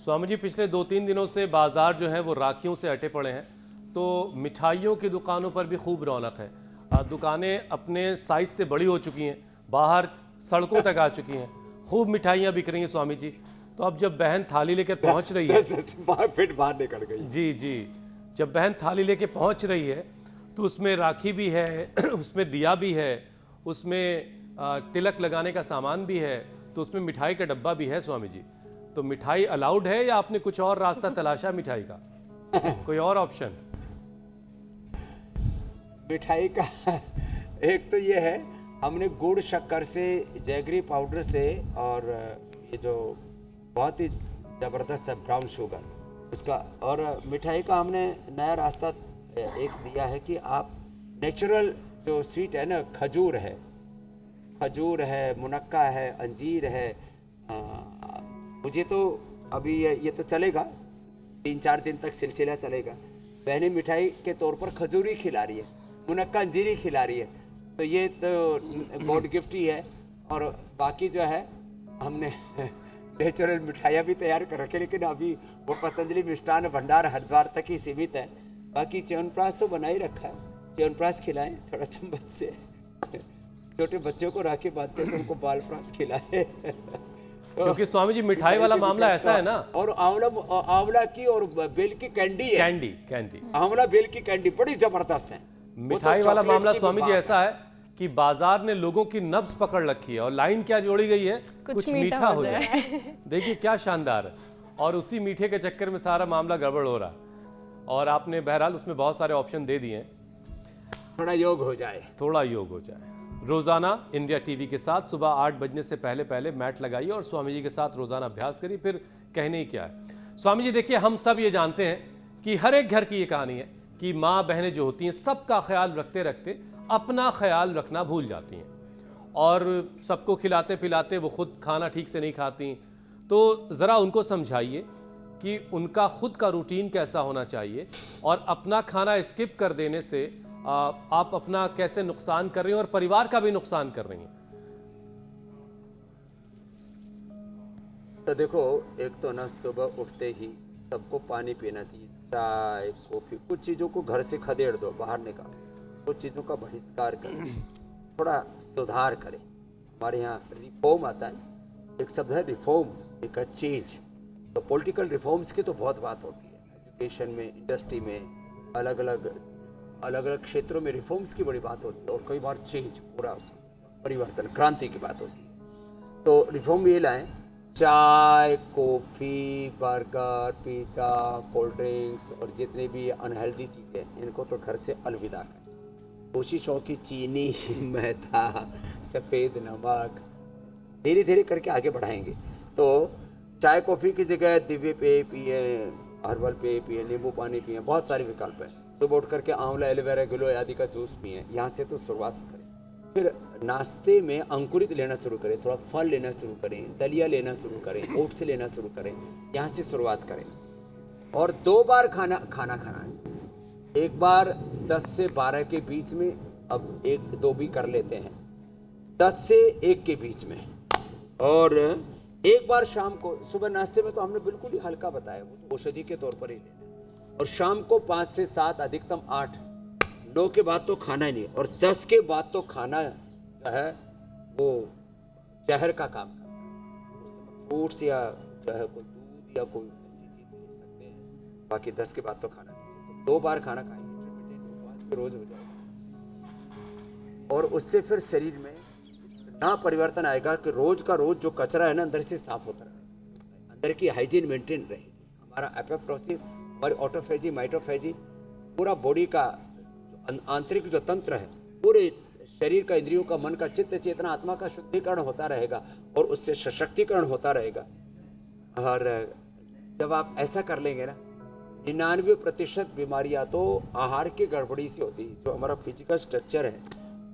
स्वामी जी, पिछले 2-3 दिनों से बाजार जो है वो राखियों से अटे पड़े हैं, तो मिठाइयों की दुकानों पर भी खूब रौनक है। दुकानें अपने साइज से बड़ी हो चुकी हैं, बाहर सड़कों तक आ चुकी हैं, खूब मिठाइयाँ बिक रही हैं स्वामी जी। तो अब जब बहन थाली लेकर पहुंच रही है, 10 फीट बाहर निकल गई। जी जी, जब बहन थाली लेके पहुंच रही है तो उसमें राखी भी है, उसमें दिया भी है, उसमें तिलक लगाने का सामान भी है, तो उसमें मिठाई का डब्बा भी है स्वामी जी। तो मिठाई अलाउड है या आपने कुछ और रास्ता तलाशा मिठाई का, कोई और ऑप्शन? मिठाई का एक तो ये है, हमने गुड़ शक्कर से, जैगरी पाउडर से, और ये जो बहुत ही ज़बरदस्त है ब्राउन शुगर उसका, और मिठाई का हमने नया रास्ता एक दिया है कि आप नेचुरल जो स्वीट है ना, खजूर है, मुनक्का है, अंजीर है। मुझे तो अभी ये तो चलेगा, 3-4 दिन तक सिलसिला चलेगा। बहनें मिठाई के तौर पर खजूर ही खिला रही है, मुनक्का अंजीर ही खिला रही है, तो ये तो गॉड गिफ्ट ही है। और बाकी जो है हमने नेचुरल मिठाइयाँ भी तैयार कर रखे, लेकिन अभी वो पतंजलि मिष्ठान भंडार हरिद्वार तक ही सीमित है। बाकी च्यवनप्राश तो बना ही रखा है, च्यवनप्राश खिलाएं थोड़ा चम्मच से। छोटे बच्चों को राखी बांधते हैं तो उनको बाल प्राश खिलाए। क्योंकि स्वामी जी मिठाई वाला मामला ऐसा है ना, और आंवला की और बेल की कैंडी है, कैंडी आंवला बेल की कैंडी बड़ी जबरदस्त है। मिठाई वाला मामला स्वामी जी ऐसा है कि बाजार ने लोगों की नब्ज पकड़ रखी है और लाइन क्या जोड़ी गई है, कुछ मीठा हो जाए। देखिए क्या शानदार है, और उसी मीठे के चक्कर में सारा मामला गड़बड़ हो रहा है। और आपने बहरहाल उसमें बहुत सारे ऑप्शन दे दिए हैं, थोड़ा योग हो जाए। रोजाना इंडिया टीवी के साथ सुबह 8 बजने से पहले पहले मैट लगाइए और स्वामी जी के साथ रोजाना अभ्यास करिए, फिर कहने ही क्या है। स्वामी जी देखिए, हम सब ये जानते हैं कि हर एक घर की ये कहानी है कि माँ बहनें जो होती हैं सबका ख्याल रखते रखते अपना ख्याल रखना भूल जाती हैं, और सबको खिलाते पिलाते वो खुद खाना ठीक से नहीं खाती। तो ज़रा उनको समझाइए कि उनका खुद का रूटीन कैसा होना चाहिए, और अपना खाना स्किप कर देने से आप अपना कैसे नुकसान कर रही हैं और परिवार का भी नुकसान कर रही हैं। तो देखो, एक तो ना सुबह उठते ही सबको पानी पीना चाहिए, चाय कॉफी। कुछ चीज़ों को घर से खदेड़ दो, बाहर निकालो, कुछ चीज़ों का बहिष्कार करें, थोड़ा सुधार करें। हमारे यहाँ रिफॉर्म आता है, एक शब्द है रिफॉर्म, एक है चेंज। तो पॉलिटिकल रिफॉर्म्स की तो बहुत बात होती है, एजुकेशन में, इंडस्ट्री में, अलग अलग क्षेत्रों में रिफॉर्म्स की बड़ी बात होती है, और कई बार चेंज, पूरा परिवर्तन, क्रांति की बात होती है। तो रिफॉर्म ये लाएं, चाय coffee burger pizza cold drinks और जितने भी अनहेल्दी चीज़ें, इनको तो घर से अलविदा करें। कोशिश हो कि चीनी मैदा सफ़ेद नमक धीरे धीरे करके आगे बढ़ाएंगे। तो चाय कॉफ़ी की जगह दिव्य पेय पिए, हर्बल पेय पिए, नींबू पानी पिए, बहुत सारे विकल्प हैं। सुबह उठ करके आंवला एलोवेरा गिलोय आदि का जूस पिए, यहाँ से तो शुरुआत करें। फिर नाश्ते में अंकुरित लेना शुरू करें, थोड़ा फल लेना शुरू करें, दलिया लेना शुरू करें, ओट्स लेना शुरू करें, यहाँ से शुरुआत करें। और 2 बार खाना खाना चाहिए, एक बार 10 से 12 के बीच में, अब 1-2 भी कर लेते हैं, 10 से 1 के बीच में, और एक बार शाम को। सुबह नाश्ते में तो हमने बिल्कुल ही हल्का बताया, वो तो औषधि के तौर पर ही लेना। और शाम को 5 से 7, अधिकतम 8, 9 के बाद तो खाना ही नहीं, और 10 के बाद तो खाना जो है वो जहर का काम करता है। फ्रूट्स या जो है कोई दूध या कोई ऐसी चीज़ ले सकते हैं, बाकी 10 के बाद तो खाना नहीं चाहिए। तो 2 बार खाना खाएंगे, इंटरमिटेंट उपवास पे रोज हो जाएगा, और उससे फिर शरीर में ना परिवर्तन आएगा कि रोज का रोज जो कचरा है ना अंदर से साफ होता रहेगा, अंदर की हाइजीन मेंटेन रहेगी। हमारा एपोप्टोसिस, हमारी ऑटोफेजी, माइटोफेजी, पूरा बॉडी का आंतरिक जो तंत्र है, पूरे शरीर का, इंद्रियों का, मन का, चित्त चेतना आत्मा का शुद्धिकरण होता रहेगा, और उससे सशक्तिकरण होता रहेगा। और जब आप ऐसा कर लेंगे ना, 99% बीमारियां तो आहार की गड़बड़ी से होती है। जो हमारा फिजिकल स्ट्रक्चर है,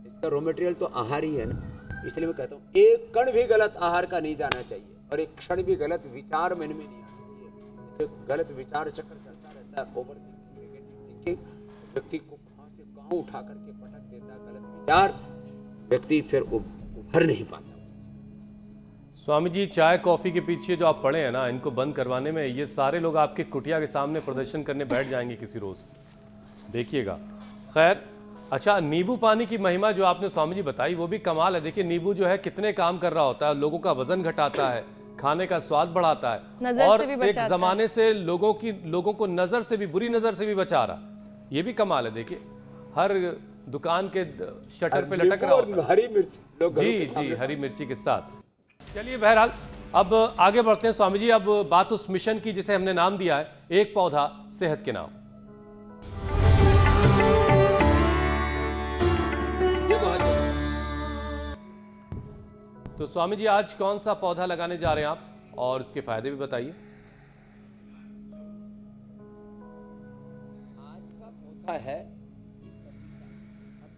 इसका रॉ मटेरियल तो आहार ही है ना। इसलिए मैं कहता हूँ, एक कण भी गलत आहार का नहीं जाना चाहिए, और एक क्षण भी गलत विचार मन में नहीं आना चाहिए। एक गलत विचार चक्र चलता रहता है, ओवर थिंकिंग, नेगेटिव थिंकिंग, व्यक्ति को कहाँ से कहाँ उठा करके पटक देता है गलत विचार, व्यक्ति फिर उभर नहीं पाता उससे। स्वामी जी, चाय कॉफ़ी के पीछे जो आप पड़े हैं ना, इनको बंद करवाने में ये सारे लोग आपके कुटिया के सामने प्रदर्शन करने बैठ जाएंगे किसी रोज़, देखिएगा। खैर, अच्छा, नींबू पानी की महिमा जो आपने स्वामी जी बताई वो भी कमाल है। देखिए, नींबू जो है कितने काम कर रहा होता है, लोगों का वजन घटाता है, खाने का स्वाद बढ़ाता है, नजर और से भी एक बचाता है। जमाने से लोगों को नज़र से भी, बुरी नज़र से भी बचा रहा। ये भी कमाल है। देखिए, हर दुकान के शटर पे लटक रहा होता है। हरी मिर्च लोग घरों के जी सामने जी, हरी मिर्ची के साथ। चलिए, बहरहाल अब आगे बढ़ते हैं स्वामी जी। अब बात उस मिशन की जिसे हमने नाम दिया है एक पौधा सेहत के नाम। ये बहुत जरूरी है। तो स्वामी जी, आज कौन सा पौधा लगाने जा रहे हैं आप, और उसके फायदे भी बताइए। आज का पौधा है,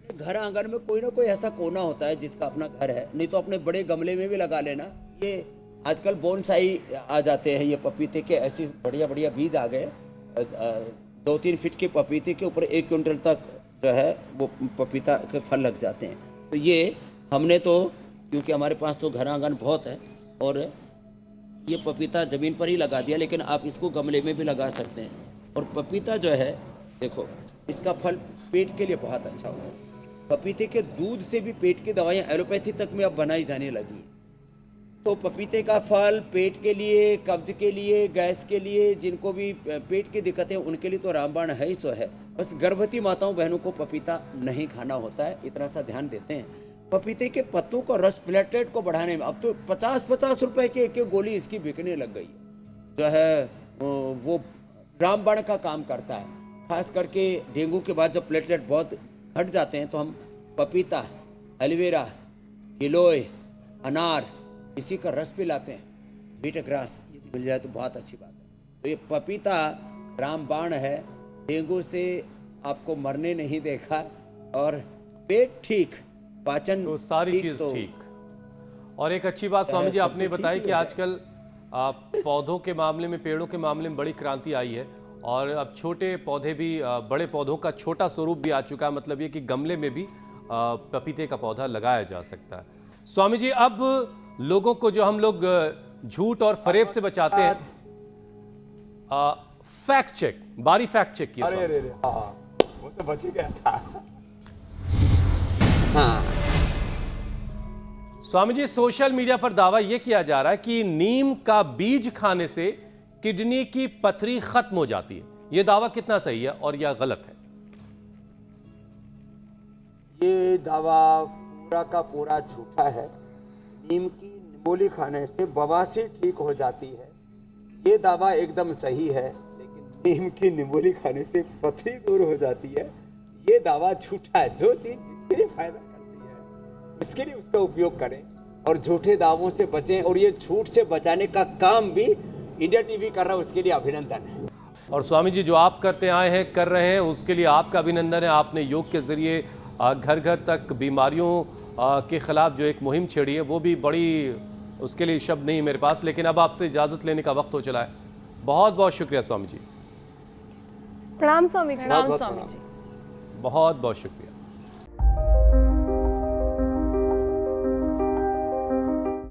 अपने घर आंगन में कोई ना कोई ऐसा कोना होता है जिसका अपना घर है, नहीं तो अपने बड़े गमले में भी लगा लेना। ये आजकल बोनसाई आ जाते हैं, ये पपीते के ऐसे बढ़िया बढ़िया बीज आ गए। 2-3 फीट के पपीते के ऊपर 1 क्विंटल तक जो है वो पपीता के फल लग जाते हैं। तो ये हमने तो, क्योंकि हमारे पास तो घर आंगन बहुत है, और ये पपीता ज़मीन पर ही लगा दिया, लेकिन आप इसको गमले में भी लगा सकते हैं। और पपीता जो है, देखो, इसका फल पेट के लिए बहुत अच्छा होता है। पपीते के दूध से भी पेट की दवाइयाँ एलोपैथी तक में अब बनाई जाने लगी हैं। तो पपीते का फल पेट के लिए, कब्ज के लिए, गैस के लिए, जिनको भी पेट की दिक्कतें उनके लिए तो रामबाण है ही सो है। बस गर्भवती माताओं बहनों को पपीता नहीं खाना होता है, इतना सा ध्यान देते हैं। पपीते के पत्तों का रस प्लेटलेट को बढ़ाने में अब तो 50-50 रुपए की एक गोली इसकी बिकने लग गई है, जो है वो रामबाण का काम करता है। खास करके डेंगू के बाद जब प्लेटलेट बहुत घट जाते हैं तो हम पपीता, एलोवेरा, गिलोय, अनार, इसी का रस पिलाते हैं। बीट ग्रास यदि मिल जाए तो बहुत अच्छी बात है। तो ये पपीता रामबाण है, डेंगू से आपको मरने नहीं देखा, और पेट ठीक, पाचन तो सारी चीज तो ठीक। और एक अच्छी बात स्वामी जी सब आपने कुछ बताई ठीक कि ही है। आजकल पौधों के मामले में, पेड़ों के मामले में बड़ी क्रांति आई है, और अब छोटे पौधे भी, बड़े पौधों का छोटा स्वरूप भी आ चुका है। मतलब ये कि गमले में भी पपीते का पौधा लगाया जा सकता है। स्वामी जी, अब लोगों को जो हम लोग झूठ और फरेब से बचाते हैं, फैक्ट चेक, बारी फैक्ट चेक किया। अरे हाँ, वो तो बच ही गया था। हाँ, स्वामी जी, सोशल मीडिया पर दावा यह किया जा रहा है कि नीम का बीज खाने से किडनी की पथरी खत्म हो जाती है। यह दावा कितना सही है और यह गलत है? ये दावा पूरा का पूरा झूठा है। नीम की निमोली खाने से बवासीर ठीक हो जाती है, ये दावा एकदम सही है। लेकिन नीम की निमोली खाने से पथरी दूर हो जाती है, ये दावा झूठा है। जो चीज़ जिसके लिए फायदा करती है उसके लिए उसका उपयोग करें, और झूठे दावों से बचें। और ये झूठ से बचाने का काम भी इंडिया टीवी कर रहा है, उसके लिए अभिनंदन है। और स्वामी जी, जो आप करते आए हैं, कर रहे हैं, उसके लिए आपका अभिनंदन है। आपने योग के जरिए घर घर तक बीमारियों के खिलाफ जो एक मुहिम छेड़ी है, वो भी बड़ी, उसके लिए शब्द नहीं मेरे पास। लेकिन अब आपसे इजाज़त लेने का वक्त हो चला है। बहुत बहुत शुक्रिया स्वामी जी, प्रणाम स्वामी जी। बहुत-बहुत स्वामी प्रणाम। जी। बहुत बहुत शुक्रिया।